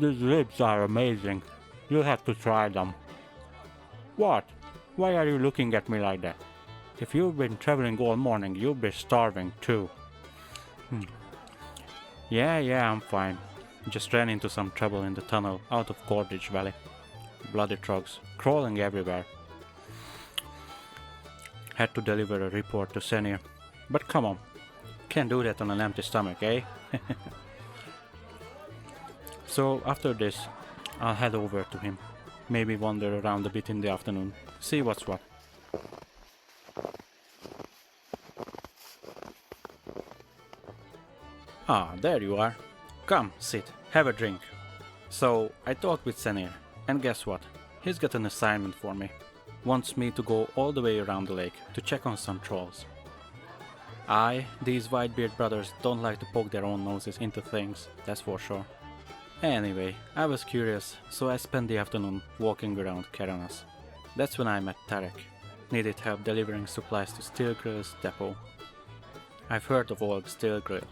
These ribs are amazing. You'll have to try them. What? Why are you looking at me like that? If you've been traveling all morning, you'll be starving too. Hmm. Yeah, I'm fine. Just ran into some trouble in the tunnel out of Cordage Valley. Bloody trucks, crawling everywhere. Had to deliver a report to Senior. But come on, can't do that on an empty stomach, eh? So after this, I'll head over to him. Maybe wander around a bit in the afternoon, see what's what. Ah, there you are. Come, sit, have a drink. So, I talked with Senir, and guess what? He's got an assignment for me. Wants me to go all the way around the lake to check on some trolls. These Whitebeard brothers don't like to poke their own noses into things, that's for sure. Anyway, I was curious, so I spent the afternoon walking around Karanas. That's when I met Tarek. Needed help delivering supplies to Steelgrill's depot. I've heard of old Steelgrill.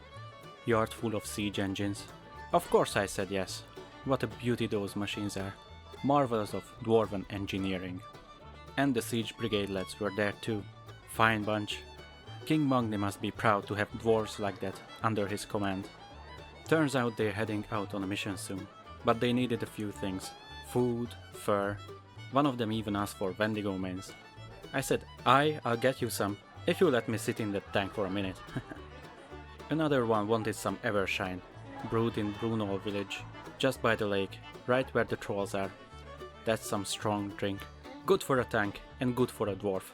Yard full of siege engines. Of course I said yes. What a beauty those machines are. Marvels of dwarven engineering. And the siege brigade lads were there too. Fine bunch. King Magni must be proud to have dwarves like that under his command. Turns out they're heading out on a mission soon, but they needed a few things. Food, fur. One of them even asked for Wendigo mains. I said, I'll get you some, if you let me sit in that tank for a minute. Another one wanted some Evershine, brewed in Brunel village, just by the lake, right where the trolls are. That's some strong drink. Good for a tank, and good for a dwarf.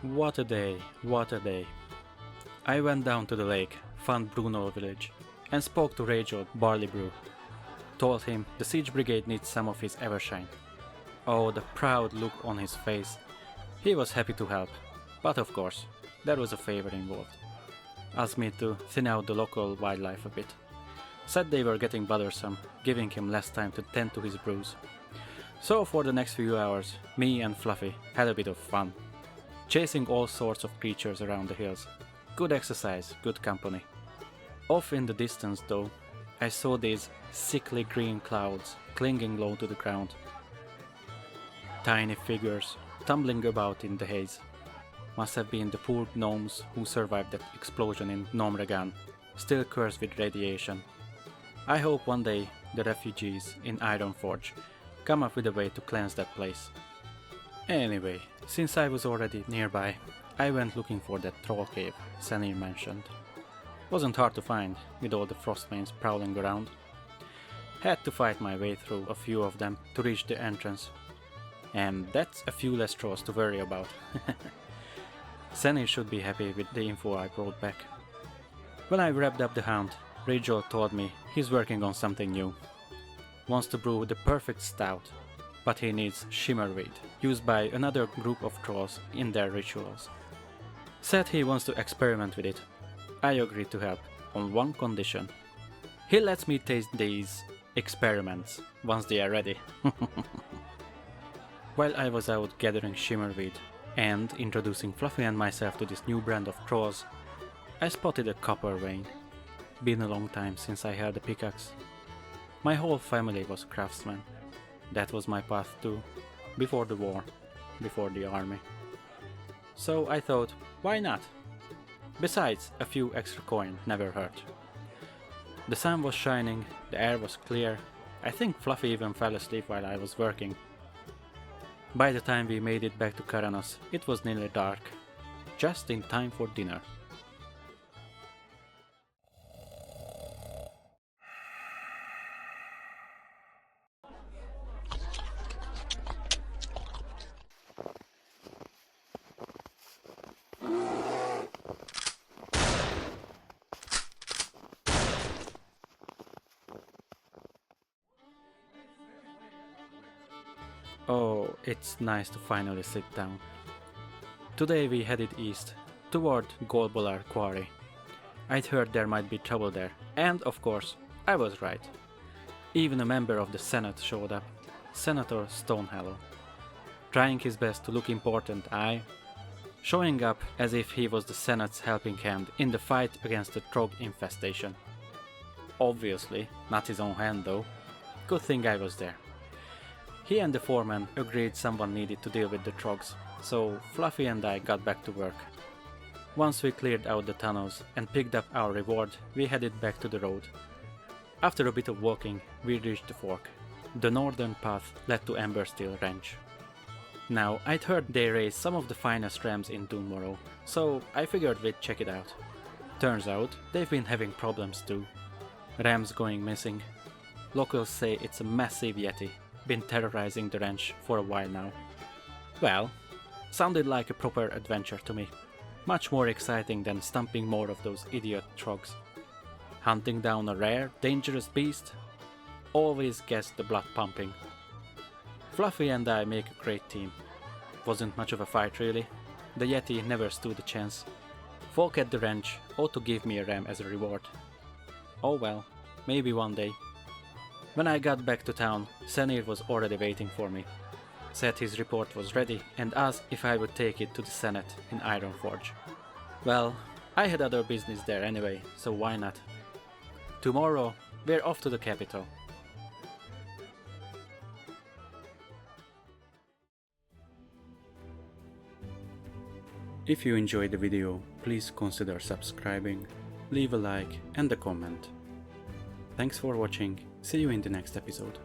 What a day, what a day. I went down to the lake, found Brunel village, and spoke to Rachel Barley Brew. Told him the siege brigade needs some of his Evershine. Oh, the proud look on his face. He was happy to help, but of course, there was a favor involved. Asked me to thin out the local wildlife a bit. Said they were getting bothersome, giving him less time to tend to his brews. So for the next few hours, me and Fluffy had a bit of fun. Chasing all sorts of creatures around the hills. Good exercise, good company. Off in the distance though, I saw these sickly green clouds clinging low to the ground. Tiny figures tumbling about in the haze. Must have been the poor gnomes who survived that explosion in Nomragan, still cursed with radiation. I hope one day the refugees in Ironforge come up with a way to cleanse that place. Anyway, since I was already nearby, I went looking for that troll cave Senir mentioned. Wasn't hard to find, with all the frostmanes prowling around. Had to fight my way through a few of them to reach the entrance. And that's a few less trolls to worry about. Senir should be happy with the info I brought back. When I wrapped up the hunt, Rachel told me he's working on something new. Wants to brew the perfect stout, but he needs shimmerweed, used by another group of trolls in their rituals. Said he wants to experiment with it. I agreed to help, on one condition. He lets me taste these experiments once they are ready. While I was out gathering shimmerweed and introducing Fluffy and myself to this new brand of trolls, I spotted a copper vein. Been a long time since I held a pickaxe. My whole family was craftsmen. That was my path too, before the war, before the army. So I thought, why not? Besides, a few extra coin never hurt. The sun was shining, the air was clear. I think Fluffy even fell asleep while I was working. By the time we made it back to Karanos, it was nearly dark, just in time for dinner. Oh, it's nice to finally sit down. Today we headed east, toward Golbolar Quarry. I'd heard there might be trouble there, and of course, I was right. Even a member of the Senate showed up, Senator Stonehallow. Trying his best to look important, showing up as if he was the Senate's helping hand in the fight against the Trog infestation. Obviously, not his own hand though. Good thing I was there. He and the foreman agreed someone needed to deal with the Trogs, so Fluffy and I got back to work. Once we cleared out the tunnels and picked up our reward, we headed back to the road. After a bit of walking, we reached the fork. The northern path led to Embersteel Ranch. Now, I'd heard they raise some of the finest rams in Dun Morogh, so I figured we'd check it out. Turns out, they've been having problems too. Rams going missing. Locals say it's a massive yeti, been terrorizing the ranch for a while now. Well, sounded like a proper adventure to me. Much more exciting than stomping more of those idiot trogs. Hunting down a rare, dangerous beast? Always gets the blood pumping. Fluffy and I make a great team. Wasn't much of a fight really. The yeti never stood a chance. Folk at the ranch ought to give me a ram as a reward. Oh well, maybe one day. When I got back to town, Senir was already waiting for me. Said his report was ready and asked if I would take it to the Senate in Ironforge. Well, I had other business there anyway, so why not? Tomorrow, we're off to the capital. If you enjoyed the video, please consider subscribing, leave a like and a comment. Thanks for watching, see you in the next episode.